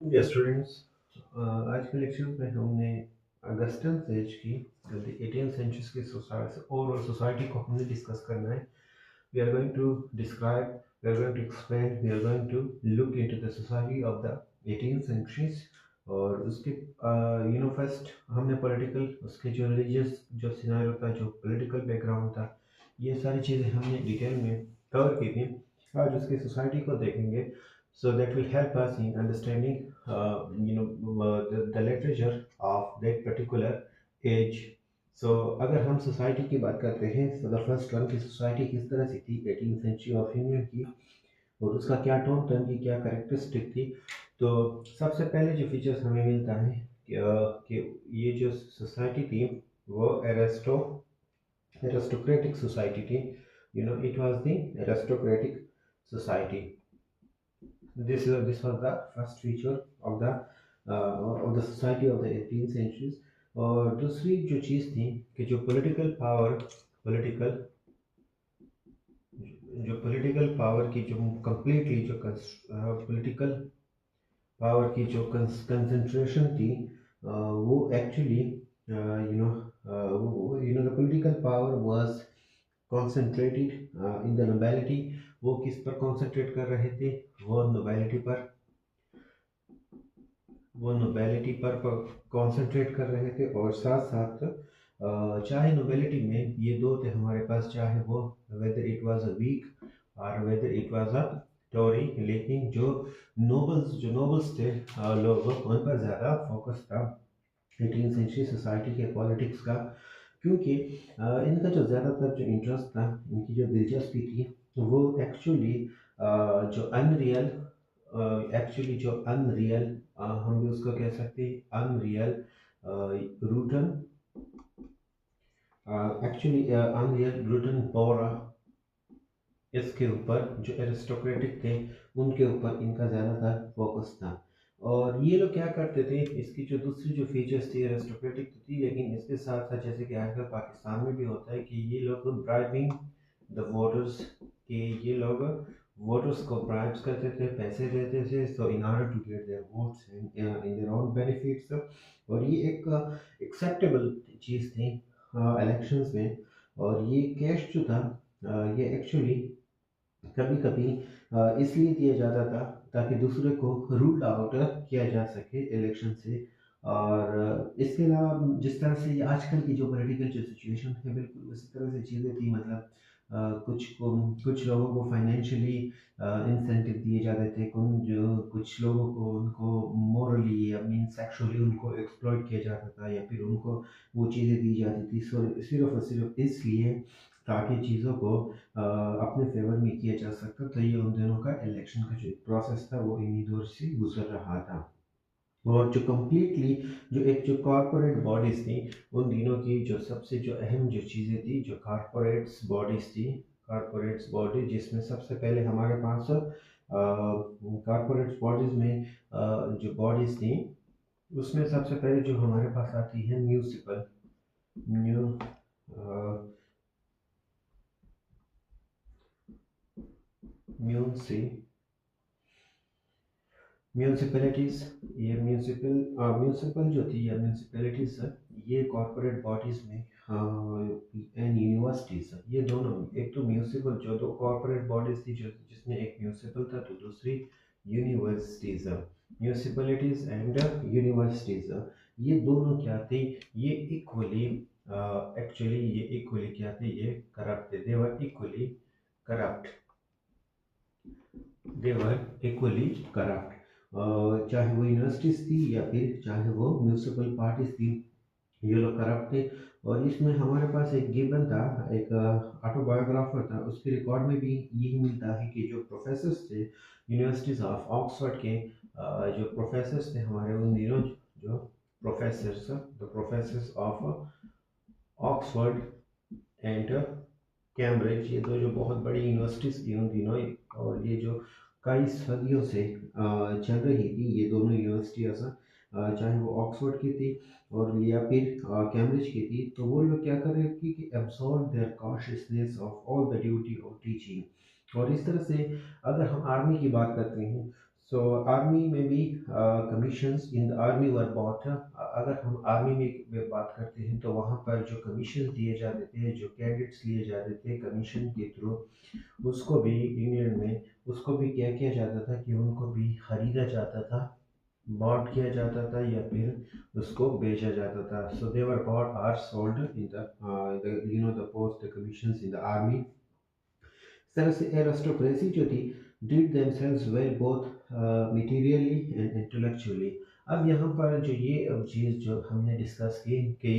Dear students, आज के lecture में हमने अगस्टन सेज की 18th सेंचुरी की सोसाइटी ओवरऑल सोसाइटी को हमने डिस्कस करना है. We are going to describe, we are going to explain, we are going to look into the society of the 18th centuries. और उसके फर्स्ट हमने political, उसके जो रिलीजियस जो सिनारियो था, जो पॉलिटिकल बैकग्राउंड था, ये सारी चीज़ें हमने डिटेल में कवर की थी. आज उसकी सोसाइटी को देखेंगे. So that will help us in understanding the literature of that particular age. सो अगर हम सोसाइटी की बात करते हैं तो द फर्स्ट टर्म की सोसाइटी किस तरह से थी 18th सेंचुरी ऑफ इंडिया की, और उसका क्या टोन टर्म की क्या करेक्टरिस्टिक थी. तो सबसे पहले जो फीचर्स हमें मिलता है कि ये जो सोसाइटी थी वो एरिस्टोक्रेटिक सोसाइटी थी. It was the aristocratic society. This was the first feature of the society of the 18th centuries. और दूसरी जो चीज़ थी कि पॉलिटिकल जो पॉलिटिकल पावर की जो कंप्लीटली जो पॉलिटिकल पावर की जो कंसंट्रेशन थी, वो actually the political power was concentrated in the nobility. वो किस पर कॉन्सेंट्रेट कर रहे थे? वो नोबिलिटी पर कॉन्सेंट्रेट कर रहे थे. और साथ साथ चाहे नोबिलिटी में ये दो थे हमारे पास, चाहे वो whether it was a Whig और whether it was a Tory, लेकिन जो नोबल्स थे, लोग उन पर ज़्यादा फोकस था 18th सेंचुरी सोसाइटी के पॉलिटिक्स का. क्योंकि इनका जो ज़्यादातर जो इंटरेस्ट था, इनकी जो दिलचस्पी थी, वो जो अनरियल, हम भी उसको कह सकते हैं अनरियल रूटन अनरियल रूटन पौरा, इसके ऊपर जो एरिस्टोक्रेटिक थे उनके ऊपर इनका ज़्यादातर फोकस था. और ये लोग क्या करते थे, इसकी जो दूसरी जो फीचर्स थी एरिस्टोक्रेटिक तो थी, लेकिन इसके साथ साथ जैसे कि आजकल पाकिस्तान में भी होता है कि ये लोग ब्राइबिंग द वोटर्स, कि ये लोग वोटर्स को ब्राइब्स करते थे, पैसे देते थे, so in order to get their votes in their own benefits. और ये एक एक्सेप्टेबल चीज़ थी इलेक्शंस में. और ये कैश जो था, ये एक्चुअली कभी कभी इसलिए दिया जाता था ताकि दूसरे को रूल आउट किया जा सके इलेक्शन से. और इसके अलावा जिस तरह से आजकल की जो पॉलिटिकल जो सिचुएशन है, बिल्कुल उसी तरह से चीज़ें थी. मतलब कुछ लोगों को फाइनेंशियली इंसेंटिव दिए जाते थे, कुछ लोगों को उनको मोरली या मीन सेक्सुअली उनको एक्सप्लॉइट किया जाता था, या फिर उनको वो चीज़ें दी जाती थी सिर्फ और सिर्फ इसलिए ताकि चीज़ों को अपने फेवर में किया जा सकता. तो ये उन दिनों का इलेक्शन का जो प्रोसेस था वो इन्हीं दौर से गुजर रहा था. और जो कम्प्लीटली जो कॉरपोरेट बॉडीज़ थी, उन दिनों की जो सबसे जो अहम जो चीज़ें थी, जो कॉरपोरेट्स बॉडी, जिसमें सबसे पहले हमारे पास कॉरपोरेट्स बॉडीज़ में जो बॉडीज़ थी, उसमें सबसे पहले जो हमारे पास आती है म्यूनिसिपल म्यू म्यूनसी म्यूनसिपैलिटीज़. ये म्यूनसिपल जो थी या म्यूनसिपैलिटीज़, ये कॉरपोरेट बॉडीज़ में एंड यूनिवर्सिटीज़, ये दोनों, एक तो म्यूनसिपल जो दो कॉरपोरेट बॉडीज़ थी, जो जिसमें एक म्यूनसिपल था तो दूसरी यूनिवर्सिटीज़. म्यूनसिपैलिटीज़ एंड यूनिवर्सिटीज़, ये दोनों क्या थी, ये इक्वली एक्चुअली ये इक्वली क्या थे, ये करप्ट थे. दे वर इक्वली करप्ट. चाहे वो यूनिवर्सिटीज़ थी या फिर चाहे वो म्यूनसिपल पार्टीज थी, ये लोग करप्ट थे. और इसमें हमारे पास एक गिबन था, एक ऑटोबायोग्राफर था, उसके रिकॉर्ड में भी यही मिलता है कि जो प्रोफेसर्स थे यूनिवर्सिटीज़ ऑफ ऑक्सफोर्ड के, जो प्रोफेसर्स थे हमारे उन दिनों, जो professors of Oxford and Cambridge, ये दो जो बहुत बड़ी यूनिवर्सिटीज़ थी उन दिनों, और ये जो कई सदियों से चल रही थी, ये दोनों यूनिवर्सिटीज़, चाहे वो ऑक्सफोर्ड की थी और या फिर कैम्ब्रिज की थी, तो वो लोग क्या कर रहे थे कि absorb their consciousness of all the duty of teaching. और इस तरह से अगर हम आर्मी की बात करते हैं, सो आर्मी में भी commissions in the army were bought. अगर हम आर्मी में बात करते हैं तो वहाँ पर जो कमीशन दिए जाते थे, जो कैडेट्स लिए जाते थे कमीशन के थ्रू, उसको भी इंग्लैंड में उसको भी क्या किया जाता था कि उनको भी खरीदा जाता था, बॉट किया जाता था या फिर उसको बेचा जाता था। So they were bought or sold in the the post the commissions in the army. इस तरह से एरिस्टोक्रेसी जो थी did themselves well both materially and intellectually. अब यहाँ पर जो ये अब चीज़ जो हमने डिस्कस की कि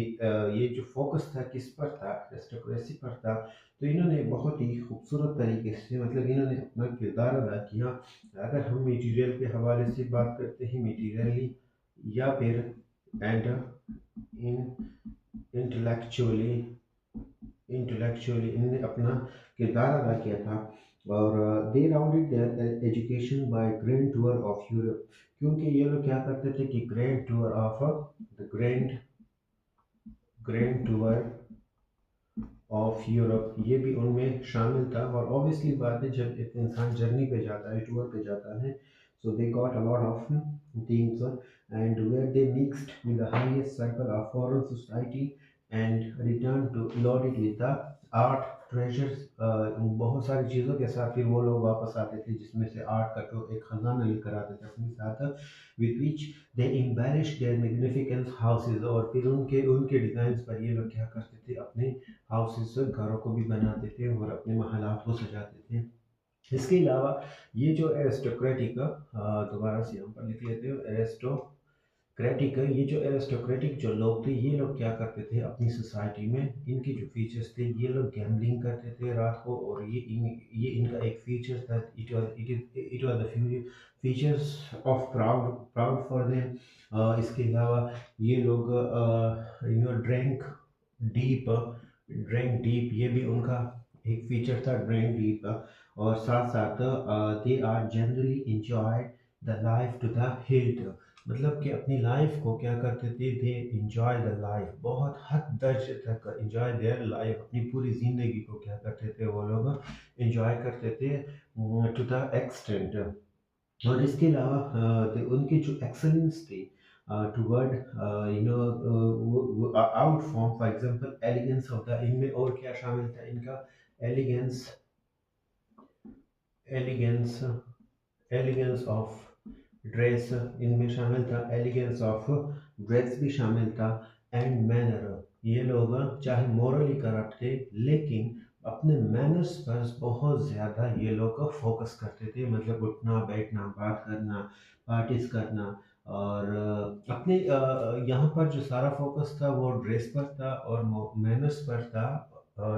ये जो फोकस था किस पर था, एरिस्टोक्रेसी पर था, तो इन्होंने बहुत ही खूबसूरत तरीके से मतलब इन्होंने अपना किरदार अदा किया। अगर हम मटेरियल के हवाले से बात करते हैं, मटेरियली या फिर एंड इन इंटेलेक्चुअली, इनने अपना किरदार अदा किया था। और they rounded their education by grand tour of Europe, क्योंकि ये लोग क्या करते थे कि grand tour of the grand tour of Europe ये भी उनमें शामिल था। और ऑब्वियसली बात है जब एक इंसान जर्नी पे जाता है, टूर पे जाता है, so they got a lot of things and where they mixed with the highest circle of foreign society and returned to loaded with the art treasures। बहुत सारी चीज़ों के साथ फिर वो लोग वापस आते थे जिसमें से आर्ट का जो एक खजाना लेकर आते थे अपने साथ, with which they embellished their magnificent houses। और फिर उनके उनके डिज़ाइंस पर ये लोग क्या करते थे, अपने हाउसेस घरों को भी बनाते थे और अपने महलात को सजाते थे। इसके अलावा ये जो एरिस्टोक्रेटिक, दोबारा से हम पर लिख लेते हो, एरिस्टोक्रेटिक, ये जो एरिस्टोक्रेटिक जो लोग थे ये लोग क्या करते थे अपनी सोसाइटी में, इनके जो फीचर्स थे, ये लोग गैम्बलिंग करते थे रात को, और ये इनका एक फीचर था, it was the features of proud proud for them. इसके अलावा ये लोग ड्रिंक डीप, ये भी उनका एक फीचर था, ड्रिंक डीप का। और साथ साथ they are generally enjoy the life to the hilt, मतलब कि अपनी लाइफ को क्या करते थे, दे इंजॉय द लाइफ, बहुत हद दर्ज तक इंजॉय देयर लाइफ, अपनी पूरी ज़िंदगी को क्या करते थे वो लोग इंजॉय करते थे टू द एक्सटेंट। और इसके अलावा उनकी जो एक्सेलेंस थी toward out form, for example elegance of the, इनमें और क्या शामिल था इनका, elegance, elegance elegance of dress इनमें शामिल था, एलिगेंस ऑफ ड्रेस भी शामिल था, एंड मैनर, ये लोग चाहे मोरली करप्ट थे लेकिन अपने मैनर्स पर बहुत ज़्यादा ये लोग फोकस करते थे, मतलब उठना बैठना बात करना पार्टीज करना। और अपने यहाँ पर जो सारा फोकस था वो ड्रेस पर था और मैनर्स पर था,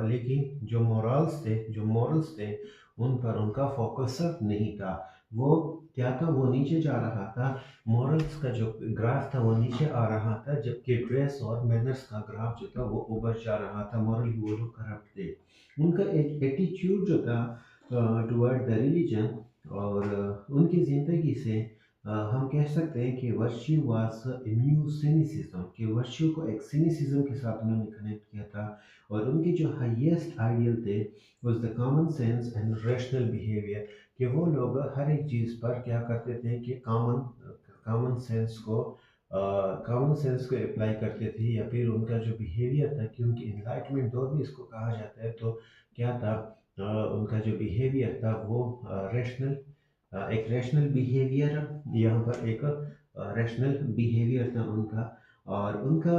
लेकिन जो मोरल्स थे उन पर उनका फोकस नहीं था। वो क्या था, वो नीचे जा रहा था, मॉरल्स का जो ग्राफ था वो नीचे आ रहा था, जबकि ड्रेस और मैनर्स का ग्राफ जो था वो ऊपर जा रहा था। मॉरल वो लोग करप्ट थे। उनका एक एटीट्यूड जो था टुवर्ड द रिलीजन, और उनकी ज़िंदगी से हम कह सकते हैं कि वर्च्यू वाज इम्यू सिनिसिज्म, कि वर्च्यू को एक सिनिसिज्म के साथ उन्होंने कनेक्ट किया था। और उनके जो हाईएस्ट आइडियल थे was the common sense and rational behaviour, कि वो लोग हर एक चीज़ पर क्या करते थे कि कॉमन सेंस को अप्लाई करते थे, या फिर उनका जो बिहेवियर था, क्योंकि इनलाइटमेंट दौर भी इसको कहा जाता है, तो क्या था, उनका जो बिहेवियर था वो रैशनल, एक रैशनल बिहेवियर, यहाँ पर एक रैशनल बिहेवियर था उनका। और उनका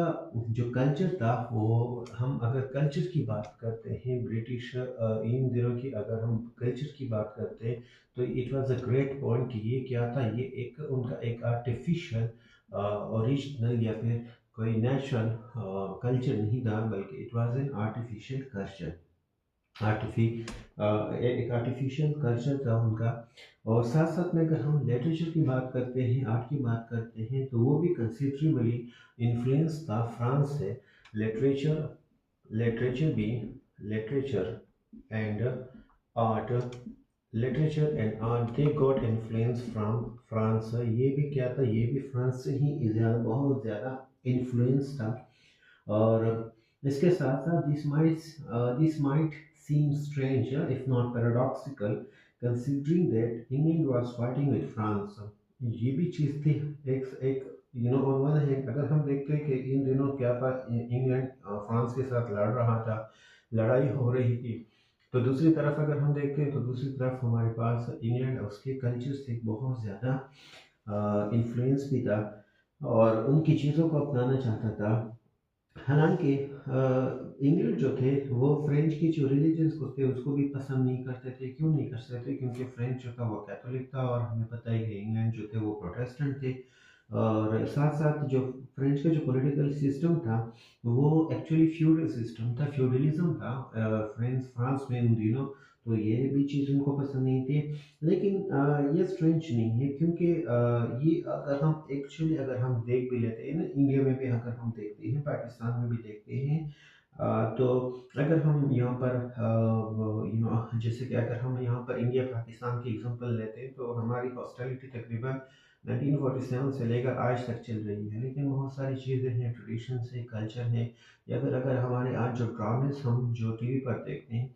जो कल्चर था वो, हम अगर कल्चर की बात करते हैं ब्रिटिश इन दिनों की, अगर हम कल्चर की बात करते हैं तो it was a great point कि ये क्या था, ये एक उनका एक आर्टिफिशियल ओरिजिनल या फिर कोई नेचुरल कल्चर नहीं था, बल्कि it was an artificial culture, आर्टिफी एक आर्टिफिशियल कल्चर था उनका। और साथ साथ में अगर हम लिटरेचर की बात करते हैं, आर्ट की बात करते हैं, तो वो भी कंसिडरेबली इन्फ्लुएंस था फ्रांस से। लिटरेचर लिटरेचर भी literature and art literature and art they got influence from France, ये भी क्या था, ये भी फ्रांस से ही ज़्यादा बहुत ज़्यादा इन्फ्लुएंस था। और इसके साथ साथ this might seem strange if not paradoxical, considering that England was fighting with France, ये भी चीज़ थी। एक एक ऑन वन हैंड अगर हम देखते हैं कि इन दिनों क्या था, इंग्लैंड फ्रांस के साथ लड़ रहा था, लड़ाई हो रही थी। तो दूसरी तरफ अगर हम देखते हैं तो दूसरी तरफ हमारे पास इंग्लैंड और उसके कल्चर से बहुत ज़्यादा इन्फ्लुएंस भी था और उनकी चीज़ों को अपनाना चाहता था। हालांकि इंग्लैंड जो थे वो फ्रेंच की जो रिलीजन्स को थे उसको भी पसंद नहीं करते थे। क्यों नहीं करते थे? क्योंकि फ्रेंच जो था वो कैथोलिक था और हमें पता है कि इंग्लैंड जो थे वो प्रोटेस्टेंट थे। और साथ साथ जो फ्रेंच का जो पॉलिटिकल सिस्टम था वो एक्चुअली फ्यूडल सिस्टम था, फ्यूडलिज्म था फ्रेंच फ्रांस में उन दिनों। तो ये भी चीज़ उनको पसंद नहीं थी। लेकिन ये स्ट्रेंच नहीं है क्योंकि ये अगर हम एक्चुअली अगर हम देख भी लेते हैं ना, इंडिया में भी अगर हम देखते हैं, पाकिस्तान में भी देखते हैं, तो अगर हम यहाँ पर जैसे कि अगर हम यहाँ पर इंडिया पाकिस्तान की एग्जांपल लेते हैं तो हमारी हॉस्टिलिटी तकरीबन 1947 से लेकर आज तक चल रही है। लेकिन बहुत सारी चीज़ें हैं, ट्रेडिशंस है, कल्चर है, या फिर अगर हमारे आज जो ड्रामेस हम जो टीवी पर देखते हैं,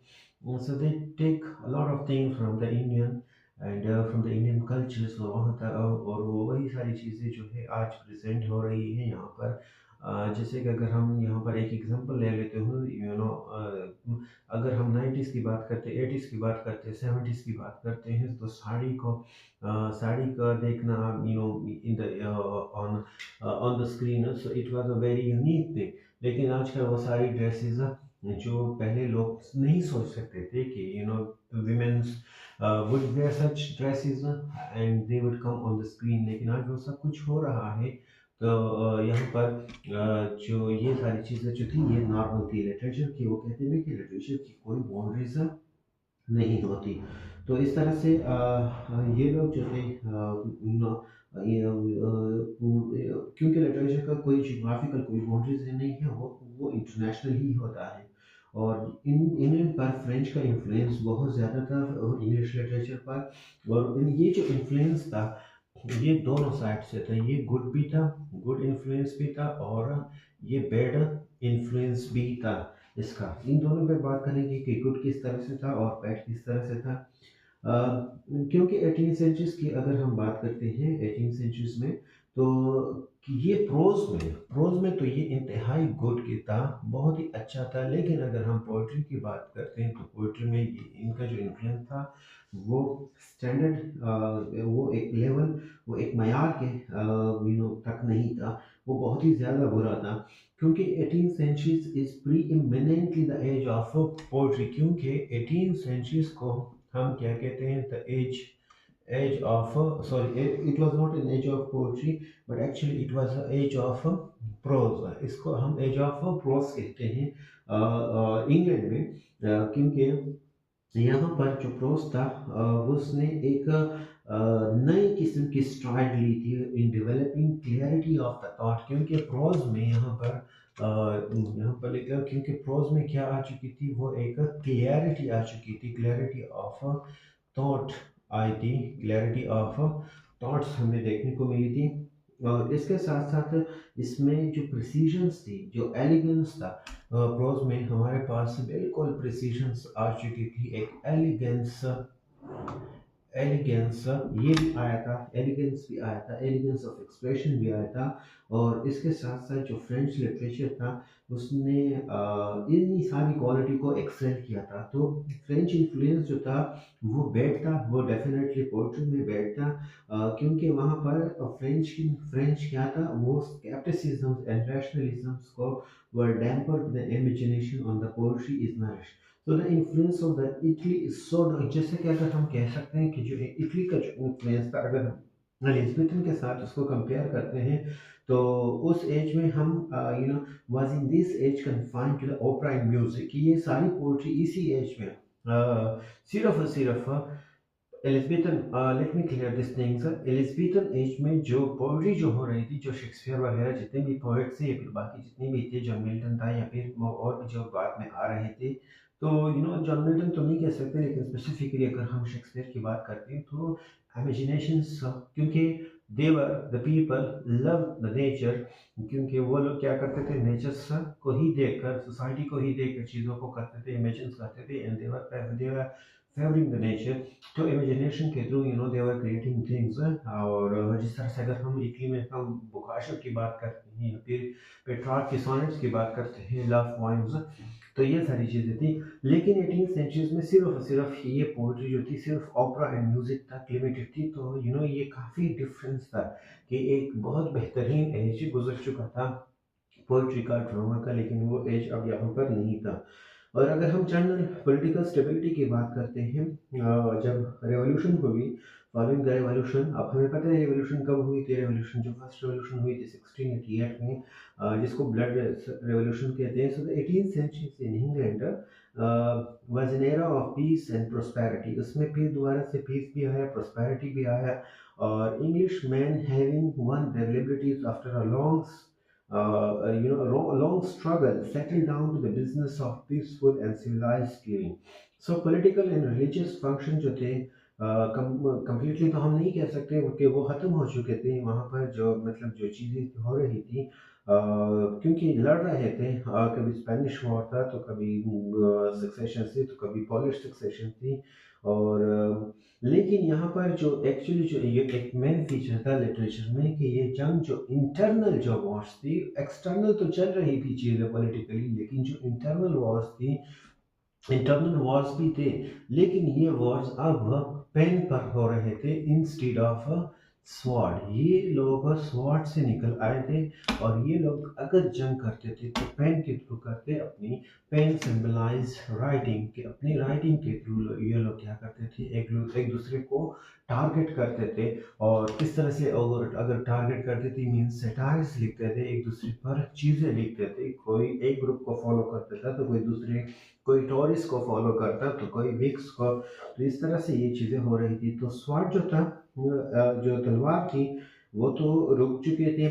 so they take a lot of things from the Indian and from the Indian culture। so वहाँ तक और वो वही सारी चीज़ें जो है आज प्रेजेंट हो रही है यहाँ पर। जैसे कि अगर हम यहाँ पर एक एग्जांपल ले लेते हो, अगर हम 90s की बात करते हैं, 80s की बात करते हैं, 70s की बात करते हैं, तो साड़ी का देखना in the on on the screen, so it was a very unique thing. लेकिन आजकल वो सारी ड्रेसेस जो पहले लोग नहीं सोच सकते थे कि women's would wear such dresses and they would come on the screen, लेकिन आज वो सब कुछ हो रहा है। तो यहाँ पर जो ये सारी चीज़ें जो थी ये नॉर्मल थी लिटरेचर की। वो कहते हैं कि लिटरेचर की कोई बाउंड्रीज नहीं होती। तो इस तरह से ये लोग जो थे क्योंकि लिटरेचर का कोई जियोग्राफिकल कोई बाउंड्रीज नहीं है, वो इंटरनेशनल ही होता है। और इन पर फ्रेंच का इन्फ्लुएंस बहुत ज़्यादा था इंग्लिश लिटरेचर पर। और ये जो इन्फ्लुएंस था ये दोनों साइड से था। ये गुड भी था, गुड इन्फ्लुएंस भी था, और ये बैड इन्फ्लुएंस भी था इसका। इन दोनों पे बात करेंगे कि गुड किस तरह से था और बैड किस तरह से था। क्योंकि 18 सेंचुरीज की अगर हम बात करते हैं 18 सेंचुरीज में, तो ये प्रोज में तो ये इंतहाई गुड की था, बहुत ही अच्छा था। लेकिन अगर हम पोइट्री की बात करते हैं तो पोइट्री में इनका जो इन्फ्लुएंस था वो स्टैंडर्ड, वो एक लेवल, वो एक मयार के तक नहीं था। वो बहुत ही ज़्यादा बुरा था। क्योंकि 18 centuries is preeminently the age of poetry. क्योंकि 18 सेंचुरीज को हम क्या कहते हैं, the age of, sorry, it was not an age of poetry but actually it was age of prose. इसको हम एज ऑफ प्रोज कहते हैं इंग्लैंड में। क्योंकि यहाँ पर जो प्रोज था उसने एक नई किस्म की स्ट्राइड ली थी in developing clarity of the thought. क्योंकि प्रोज में यहाँ पर लिखा, क्योंकि प्रोज में क्या आ चुकी थी, वो एक क्लियरिटी आ चुकी थी, क्लियरिटी ऑफ थॉट आई थी, क्लैरिटी ऑफ थॉट्स हमें देखने को मिली थी। और इसके साथ साथ इसमें जो प्रिसीजंस थी, जो एलिगेंस था, प्रोज में हमारे पास बिल्कुल प्रिसीजंस आ चुकी थी। एक एलिगेंस, एलिगेंस ये भी आया था, एलिगेंस भी आया था, एलिगेंस ऑफ एक्सप्रेशन भी आया था। और इसके साथ साथ जो फ्रेंच लिटरेचर था उसने इन्हीं सारी क्वालिटी को एक्सेल किया था। तो फ्रेंच इन्फ्लुएंस जो था वो बैड था, वो डेफिनेटली पोइट्री में बैड था। क्योंकि वहाँ पर फ्रेंच क्या था, वो स्केप्टिसिज्म एंड रैशनलिज्म्स को were dampened, the imagination on the poetry is nourished। तो the influence of the Italy is so, जैसे कि अगर हम कह सकते हैं कि जो इटली का जो इन्फ्लुएंस था, अगर हम एलिजाबेथन के साथ उसको कंपेयर करते हैं तो उस एज में हम was in this age confined to the opera and music. ये सारी पोइट्री इसी एज में सिर्फ Elizabethan, let me clear this things. Elizabethan age में जो पोइट्री जो हो रही थी, जो शेक्सपियर वगैरह जितने भी पोएट्स थे या फिर बाकी जितने भी थे, जो मिल्टन था या फिर और भी जो बाद में आ रहे थे, तो जॉन मिल्टन तो नहीं कह सकते, लेकिन स्पेसिफिकली अगर हम शेक्सपियर की बात करते हैं तो इमेजिनेशंस, क्योंकि there the people love the nature. क्योंकि वो लोग क्या करते थे, नेचर को ही देखकर, सोसाइटी को ही देखकर चीज़ों को करते थे, इमेजिन करते थे, and they were favouring the nature. तो इमेजिनेशन के through they were creating things. और जिस तरह से अगर हम इटली में हम बोकाशो की बात करते हैं या फिर पेट्रार्क की सोनेट्स की बात करते हैं, लव पोएम्स, तो ये सारी चीज़ें थी। लेकिन 18 सेंचुरीज में सिर्फ और सिर्फ ये पोइट्री जो थी सिर्फ ओपेरा एंड म्यूजिक तक लिमिटेड थी। तो ये काफ़ी डिफरेंस था कि एक बहुत बेहतरीन एज गुजर चुका था पोइट्री का, ड्रामा का, लेकिन वो एज अब यहाँ पर नहीं था। और अगर हम जनरल पॉलिटिकल स्टेबिलिटी की बात करते हैं, जब रेवोल्यूशन हुई, फॉलोइंग द रेवोल्यूशन, अब हमें पता है रेवोल्यूशन कब हुई थी। रेवोल्यूशन जो फर्स्ट रेवोल्यूशन हुई थी 1688 में, जिसको ब्लड रेवोल्यूशन कहते हैं। So the 18th century in England was an era of peace and prosperity. उसमें फिर दोबारा से पीस भी आया, प्रोस्पेरिटी भी आया। और Englishman having won their liberties after a long a long struggle settled down to the business of peaceful and civilized living. So political and religious function जो थे कंप्लीटली तो हम नहीं कह सकते कि वो ख़त्म हो चुके थे। वहाँ पर जो मतलब जो चीज़ें हो रही थी, क्योंकि लड़ रहे थे, कभी स्पेनिश वॉर था, तो कभी सक्सेशन थी, तो कभी पॉलिश सक्सेशन थी। और लेकिन यहाँ पर जो एक्चुअली जो ये एक मेन फीचर था लिटरेचर में कि ये जंग जो इंटरनल जो वॉर्स थी, एक्सटर्नल तो चल रही थी चीज़ें पॉलिटिकली, लेकिन जो इंटरनल वॉर्स थी, इंटरनल वॉर्स भी थे, लेकिन ये वॉर्स अब पेन पर हो रहे थे इंस्टीड ऑफ स्वॉर्ड। ये लोग स्वॉर्ड से निकल आए थे, और ये लोग अगर जंग करते थे तो पेन के थ्रू करते, अपनी पेन सिंबलाइज राइटिंग के, अपनी राइटिंग के थ्रू ये लोग क्या करते थे, एक दूसरे को टारगेट करते थे। और किस तरह से अगर टारगेट करते थे मीन्स सेटायर्स लिखते थे, एक दूसरे पर चीज़ें लिखते थे। कोई एक ग्रुप को फॉलो करता था तो कोई टॉरिस को फॉलो करता, तो कोई विक्स को। तो इस तरह से ये चीज़ें हो रही थी। तो स्वॉर्ड जो था, जो तलवार थी, वो तो रुक चुके थे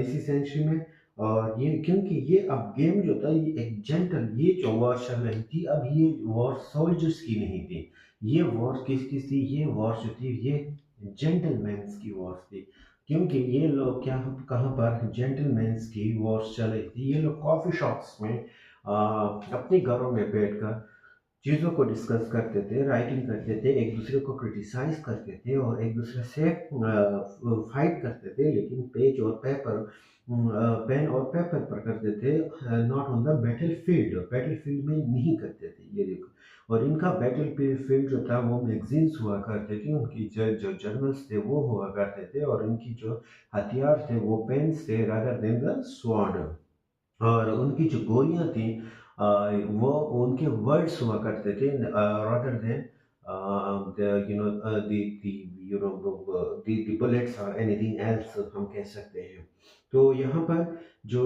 इसी सेंचुरी में। और ये क्योंकि ये अब गेम जो था ये एक जेंटल, ये जो वॉर चल रही थी अब, ये वॉर सोल्जर्स की नहीं थी। ये वॉर किसकी थी? ये वॉर जो थी ये जेंटलमैन्स की वॉर थी। क्योंकि ये लोग क्या, कहाँ पर जेंटलमैन्स की वॉर्स चल रही थी। ये लोग कॉफ़ी शॉप्स में अपने घरों में बैठकर चीज़ों को डिस्कस करते थे, राइटिंग करते थे, एक दूसरे को क्रिटिसाइज करते थे, और एक दूसरे से फाइट करते थे, लेकिन पेज और पेपर, पेन और पेपर पर करते थे, not on the battle field. Battle field में नहीं करते थे ये देखो। और इनका बैटल फील्ड जो था वो मैगजीन्स हुआ करते थे, उनकी जो जर्नल्स थे वो हुआ करते थे, और इनकी जो हथियार थे वो पेन्स थे रादर देन द स्वॉर्ड। और उनकी जो गोलियां थी, वो उनके वर्ड्स हुआ करते थे rather than the bullets or anything else, हम कह सकते हैं। तो यहाँ पर जो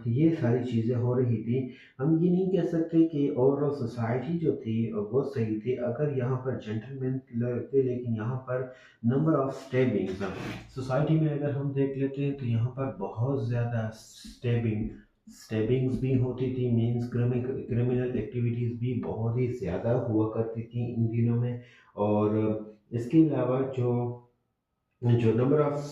ये सारी चीज़ें हो रही थी, हम ये नहीं कह सकते कि ओवरऑल सोसाइटी जो थी वो सही थी अगर यहाँ पर जेंटलमैन थे, लेकिन यहाँ पर नंबर ऑफ स्टेबिंग्स सोसाइटी में अगर हम देख लेते हैं तो यहाँ पर बहुत ज़्यादा स्टेबिंग्स भी होती थी, मीन्स क्रिमिनल एक्टिविटीज़ भी बहुत ही ज़्यादा हुआ करती थी इन दिनों में। और इसके अलावा जो जो नंबर ऑफ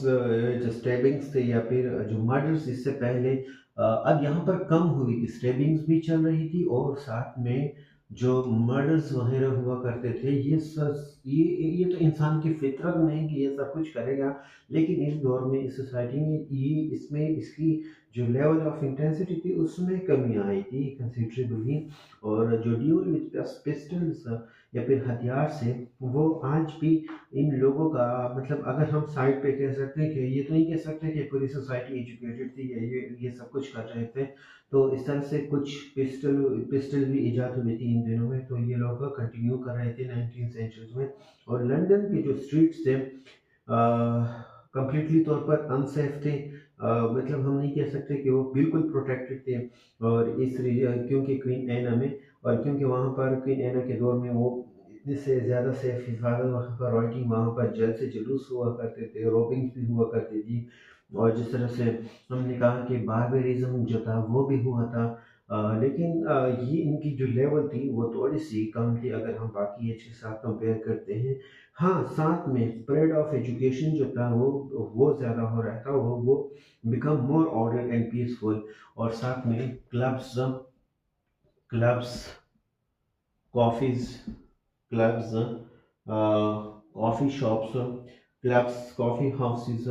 जो स्टेबिंग्स थे या फिर जो मर्डर्स इससे पहले, अब यहाँ पर कम हुई थी। स्टेबिंग्स भी चल रही थी और साथ में जो मर्डर्स वगैरह हुआ करते थे, ये तो इंसान की फितरत में है कि ये सब कुछ करेगा। लेकिन इस दौर में, इस सोसाइटी में, ये इसमें इसकी जो लेवल ऑफ इंटेंसिटी थी उसमें कमी आई थी कंसिडरेबली। और जो ड्यूल विद पिस्टल्स या फिर हथियार से, वो आज भी इन लोगों का, मतलब अगर हम साइड पे कह सकते हैं कि ये तो नहीं कह सकते कि पूरी सोसाइटी एजुकेटेड थी या ये सब कुछ कर रहे थे। तो इस तरह से कुछ पिस्टल भी इजाद हुई थी इन दिनों में, तो ये लोग कंटिन्यू कर रहे थे 19 सेंचुरीज में। और लंदन के जो स्ट्रीट्स थे कंप्लीटली तौर पर अनसेफ थे। मतलब हम नहीं कह सकते कि वो बिल्कुल प्रोटेक्टेड थे। और क्योंकि क्वीन एना में, और क्योंकि वहाँ पर क्वीन एना के दौर में वो इतने से ज़्यादा सेफ हिफाजत, वहाँ पर राइटिंग, वहाँ पर जल से जुलूस हुआ करते थे, रॉबिंग्स भी हुआ करती थी। और जिस तरह से हमने कहा कि बारबेरिज्म जो था वो भी हुआ था। लेकिन ये इनकी जो लेवल थी वो थोड़ी सी कम थी अगर हम बाकी एज के साथ कंपेयर करते हैं। हाँ, साथ में स्प्रेड ऑफ एजुकेशन जो था वो ज़्यादा हो रहा था, वो become more order and peaceful. और साथ में clubs, coffees, clubs, coffee shops, clubs, coffee houses,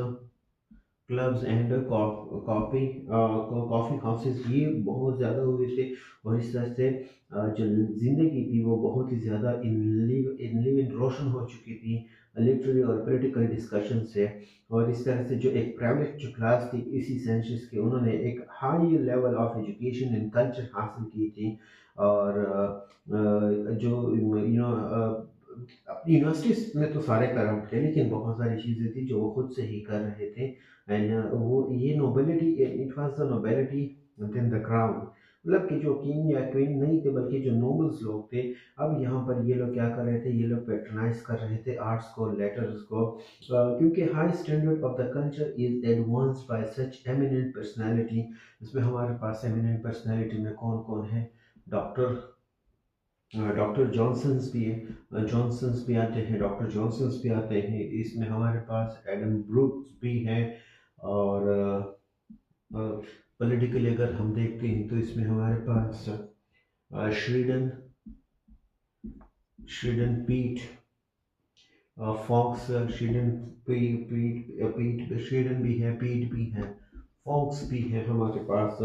clubs and coffee coffee houses, ये बहुत ज़्यादा हुए थे। और इस तरह से जो ज़िंदगी थी वो बहुत ही ज़्यादा इन रोशन हो चुकी थी लिटरेरी और पॉलिटिकल डिस्कशन से। और इस तरह से जो एक प्राइवेट जो क्लास थी इसी सेंचुरीज के, उन्होंने एक high level of education and culture हासिल की थी। और जो यूनिवर्सिटीज में तो सारे करप्ट थे, लेकिन बहुत सारी चीज़ें थी जो वो खुद से ही कर रहे थे। एंड वो ये nobility, it was the nobility then the crown, मतलब कि जो किंग या क्वीन नहीं थे बल्कि जो नोबल्स लोग थे। अब यहाँ पर ये लोग क्या कर रहे थे, ये लोग पेट्रोनाइज कर रहे थे आर्ट्स को, लेटर्स को, क्योंकि high standard of the culture is advanced bye such eminent personality. इसमें हमारे पास एमिनेंट पर्सनालिटी में कौन कौन है? डॉक्टर डॉक्टर जॉनसन्स भी है, जॉनसन्स भी आते हैं, डॉक्टर जॉनसन्स भी आते हैं। इसमें हमारे पास एडम ब्रूक्स भी हैं। और पॉलिटिकली अगर हम देखते हैं तो इसमें हमारे पास श्रीडन श्रीडन पीट, फॉक्स, श्रीडन पीट श्रीडन भी है, पीट भी है, फॉक्स भी है हमारे पास।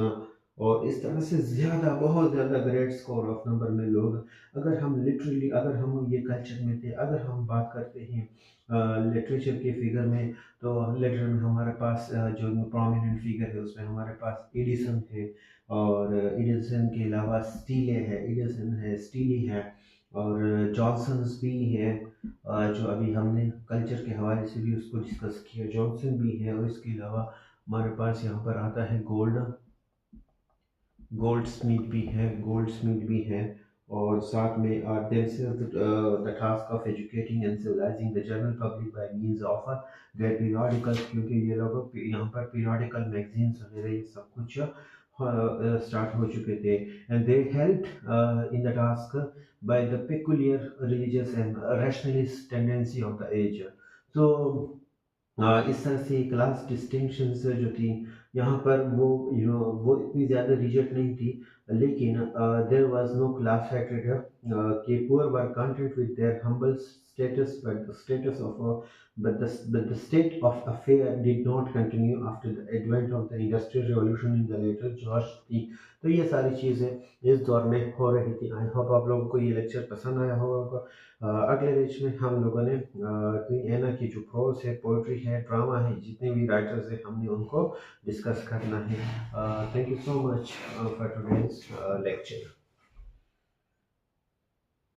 और इस तरह से ज़्यादा, बहुत ज़्यादा ग्रेट स्कोर ऑफ नंबर में लोग, अगर हम लिटरली, अगर हम ये कल्चर में थे, अगर हम बात करते हैं लिटरेचर के फिगर में, तो लिटरेचर में हमारे पास जो प्रोमिनेंट फिगर है उसमें हमारे पास एडिसन है। और एडिसन के अलावा स्टीले है, एडिसन है, स्टीली है, और जॉनसन्स भी है। जो अभी हमने कल्चर के हवाले से भी उसको डिस्कस किया, जॉनसन भी है। और इसके अलावा हमारे पास यहाँ पर आता है गोल्ड स्मिथ भी है, गोल्ड स्मिथ भी है। और साथ में the task of educating and civilising the general public by means of their periodical, क्योंकि ये लोग यहाँ पर पीरियोडिकल मैगजीन्स वगैरह ये सब कुछ स्टार्ट हो चुके थे। And they help in the task by the peculiar religious and rationalist tendency of the age. तो इस तरह से क्लास डिस्टिंक्शंस जो थी यहाँ पर, वो वो इतनी ज़्यादा रिजेक्ट नहीं थी। लेकिन there was no class hatred, कि poor were content with their humble status, but the status of but the state of affair did not continue after the advent of the industrial revolution in the later George थी। तो ये सारी चीज़ें इस दौर में हो रही थी। आई होप आप लोगों को ये लेक्चर पसंद आया होगा। अगले लेक्चर में हम लोगों ने क्वीन एना की जो प्रोज है, पोइट्री है, ड्रामा है, जितने भी राइटर्स हैं हमने उनको डिस्कस करना है। Thank you so much for today's lecture.